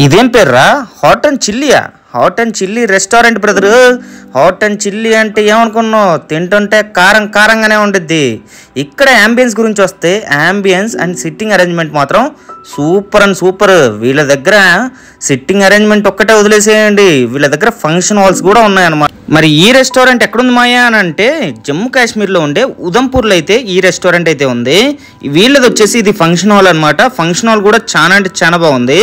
ఇదేం పేర్రా? Hot and చిల్లీయా? Hot and chilli restaurant brother. Hot and chilli అంటే ఏమనుకున్నావు? తింటుంటే కారం కారంగానే ఉంటుంది. ఇక్కడ యాంబియన్స్ గురించి వస్తే యాంబియన్స్ అండ్ సిట్టింగ్ అరేంజ్మెంట్ మాత్రం సూపర్ అండ్ సూపర్. వీళ్ళ దగ్గర సిట్టింగ్ అరేంజ్మెంట్ ఒక్కటే వదిలేసేయండి, వీళ్ళ దగ్గర ఫంక్షన్ హాల్స్ కూడా ఉన్నాయన్నమాట. మరి ఈ రెస్టారెంట్ ఎక్కడుంది మాయా అని అంటే జమ్మూ కాశ్మీర్లో ఉండే ఉదంపూర్లో అయితే ఈ రెస్టారెంట్ అయితే ఉంది. వీళ్ళది వచ్చేసి ఇది ఫంక్షన్ హాల్ అనమాట. ఫంక్షన్ హాల్ కూడా చాలా అంటే చాలా బాగుంది.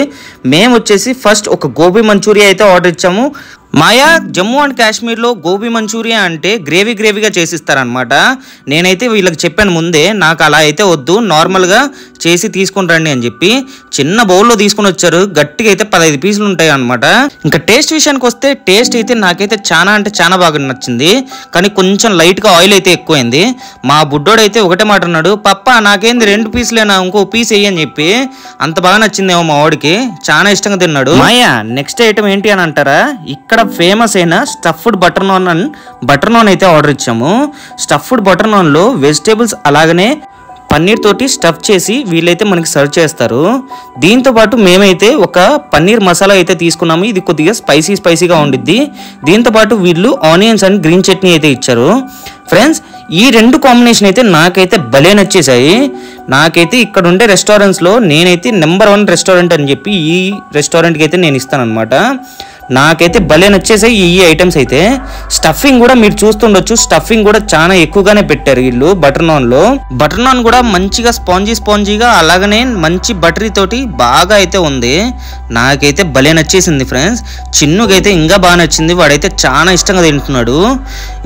మేము వచ్చేసి ఫస్ట్ ఒక గోబీ మంచూరియా అయితే ఆర్డర్ ఇచ్చాము. మాయా, జమ్మూ అండ్ కాశ్మీర్లో గోబీ మంచూరియా అంటే గ్రేవీగా చేసిస్తారనమాట. నేనైతే వీళ్ళకి చెప్పాను ముందే, నాకు అలా అయితే వద్దు, నార్మల్గా చేసి తీసుకుని రండి అని చెప్పి చిన్న బౌల్లో తీసుకుని వచ్చారు. గట్టిగా అయితే 15 పీసులు ఉంటాయి అనమాట. ఇంకా టేస్ట్ విషయానికి వస్తే టేస్ట్ అయితే నాకైతే చాలా అంటే చాలా బాగా నచ్చింది. కానీ కొంచెం లైట్గా ఆయిల్ అయితే ఎక్కువైంది. మా బుడ్డోడు అయితే ఒకటే మాట అన్నాడు, పప్పా నాకేంది 2 పీసులేనా, ఇంకో పీస్ వేయి అని చెప్పి. అంత బాగా నచ్చిందేమో మా వాడికి, చాలా ఇష్టంగా తిన్నాడు. మాయా, నెక్స్ట్ ఐటమ్ ఏంటి అని అంటారా? ఇక్కడ ఫేమస్ అయిన స్టఫ్డ్ బటర్ నాన్ అయితే ఆర్డర్ ఇచ్చాము. స్టఫ్డ్ బటర్ నాన్లో వెజిటేబుల్స్ అలాగనే పన్నీర్ తోటి స్టఫ్ చేసి వీళ్ళైతే మనకి సర్వ్ చేస్తారు. దీంతో పాటు మేమైతే ఒక పన్నీర్ మసాలా అయితే తీసుకున్నాము. ఇది కొద్దిగా స్పైసీగా ఉండిద్ది. దీంతో పాటు వీళ్ళు ఆనియన్స్ అండ్ గ్రీన్ చట్నీ అయితే ఇచ్చారు. ఫ్రెండ్స్, ఈ 2 కాంబినేషన్ అయితే నాకైతే భలే నచ్చేసాయి. నాకైతే ఇక్కడ ఉండే రెస్టారెంట్స్లో నేనైతే నెంబర్ 1 రెస్టారెంట్ అని చెప్పి ఈ రెస్టారెంట్కి అయితే నేను ఇస్తాను అనమాట. నాకైతే భలే నచ్చేసాయి ఈ ఐటమ్స్ అయితే. స్టఫింగ్ కూడా మీరు చూస్తుండొచ్చు, స్టఫింగ్ కూడా చాలా ఎక్కువగానే పెట్టారు వీళ్ళు బటర్ నాన్ కూడా మంచిగా స్పాంజీగా అలాగనే మంచి బటరీ తోటి బాగా అయితే ఉంది. నాకైతే భలే నచ్చేసింది ఫ్రెండ్స్. చిన్నుకైతే ఇంకా బాగా నచ్చింది, వాడైతే చాలా ఇష్టంగా తింటున్నాడు.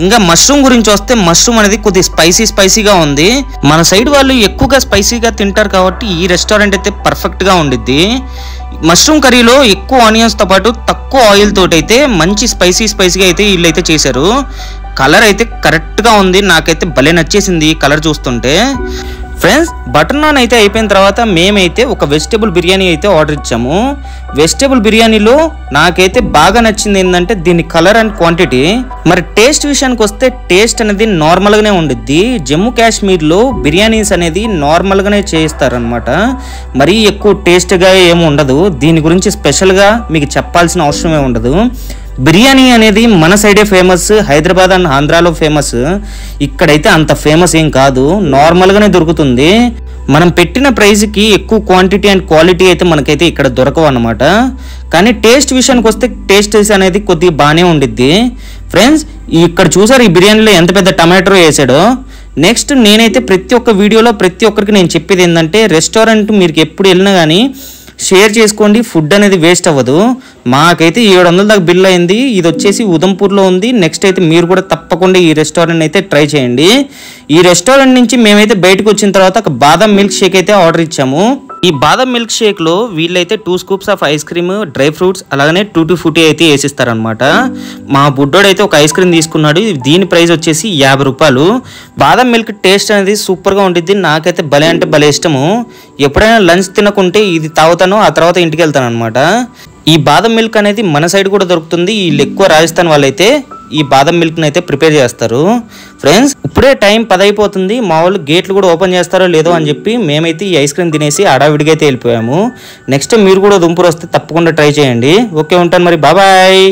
ఇంకా మష్రూమ్ గురించి వస్తే మష్రూమ్ అనేది కొద్దిగా స్పైసీగా ఉంది. మన సైడ్ వాళ్ళు ఎక్కువగా స్పైసీగా తింటారు కాబట్టి ఈ రెస్టారెంట్ అయితే పర్ఫెక్ట్గా ఉండిద్ది. మష్రూమ్ కర్రీలో ఎక్కువ ఆనియన్స్తో పాటు తక్కువ ఆయిల్ తోటి అయితే మంచి స్పైసీగా అయితే వీళ్ళైతే చేశారు. కలర్ అయితే కరెక్ట్గా ఉంది, నాకైతే భలే నచ్చేసింది కలర్ చూస్తుంటే. ఫ్రెండ్స్, బటర్ నాన్ అయితే అయిపోయిన తర్వాత మేమైతే ఒక వెజిటేబుల్ బిర్యానీ అయితే ఆర్డర్ ఇచ్చాము. వెజిటేబుల్ బిర్యానీలో నాకైతే బాగా నచ్చింది ఏంటంటే దీని కలర్ అండ్ క్వాంటిటీ. మరి టేస్ట్ విషయానికి వస్తే టేస్ట్ అనేది నార్మల్గానే ఉండిద్ది. జమ్మూ కాశ్మీర్లో బిర్యానీస్ అనేది నార్మల్గానే చేయిస్తారనమాట. మరీ ఎక్కువ టేస్ట్గా ఏమి ఉండదు. దీని గురించి స్పెషల్గా మీకు చెప్పాల్సిన అవసరమే ఉండదు. బిర్యానీ అనేది మన సైడే ఫేమస్, హైదరాబాద్ అండ్ ఆంధ్రాలో ఫేమస్. ఇక్కడైతే అంత ఫేమస్ ఏం కాదు, నార్మల్గానే దొరుకుతుంది. మనం పెట్టిన ప్రైస్కి ఎక్కువ క్వాంటిటీ అండ్ క్వాలిటీ అయితే మనకైతే ఇక్కడ దొరకవు అన్నమాట. కానీ టేస్ట్ విషయానికి వస్తే టేస్ట్ అనేది కొద్దిగా బాగానే ఉండిద్ది. ఫ్రెండ్స్, ఇక్కడ చూసారు ఈ బిర్యానీలో ఎంత పెద్ద టమాటో వేసాడో. నెక్స్ట్ నేనైతే ప్రతి ఒక్క వీడియోలో ప్రతి ఒక్కరికి నేను చెప్పేది ఏంటంటే రెస్టారెంట్ మీరు ఎప్పుడు వెళ్ళినా కానీ షేర్ చేసుకోండి, ఫుడ్ అనేది వేస్ట్ అవ్వదు. మాకైతే 700 దాకా బిల్ అయింది. ఇది వచ్చేసి ఉదంపూర్లో ఉంది. నెక్స్ట్ అయితే మీరు కూడా తప్పకుండా ఈ రెస్టారెంట్ అయితే ట్రై చేయండి. ఈ రెస్టారెంట్ నుంచి మేమైతే బయటకు వచ్చిన తర్వాత ఒక బాదం మిల్క్ షేక్ అయితే ఆర్డర్ ఇచ్చాము. ఈ బాదం మిల్క్ షేక్లో వీళ్ళైతే 2 scoops of ice cream, dry fruits అలాగనే 2 ఫ్రూటీ అయితే వేసిస్తారనమాట. మా బుడ్డోడు అయితే ఒక ఐస్ క్రీమ్ తీసుకున్నాడు. దీని ప్రైస్ వచ్చేసి 50 రూపాయలు. బాదం మిల్క్ టేస్ట్ అనేది సూపర్గా ఉంటుంది. నాకైతే భలే అంటే భలే ఇష్టము. ఎప్పుడైనా లంచ్ తినకుంటే ఇది తాగుతాను, ఆ తర్వాత ఇంటికి వెళ్తాను అనమాట. ఈ బాదం మిల్క్ అనేది మన సైడ్ కూడా దొరుకుతుంది. వీళ్ళు ఎక్కువ రాజస్థాన్ వాళ్ళైతే ఈ బాదం మిల్క్ని అయితే ప్రిపేర్ చేస్తారు. ఫ్రెండ్స్, ఇప్పుడే టైం 10 అయిపోతుంది. మా వాళ్ళు గేట్లు కూడా ఓపెన్ చేస్తారో లేదో అని చెప్పి మేమైతే ఈ ఐస్ క్రీమ్ తినేసి హడావిడిగా అయితే వెళ్ళిపోయాము. నెక్స్ట్ మీరు కూడా దుంపూరు వస్తే తప్పకుండా ట్రై చేయండి. ఓకే, ఉంటాను మరి, బాయ్.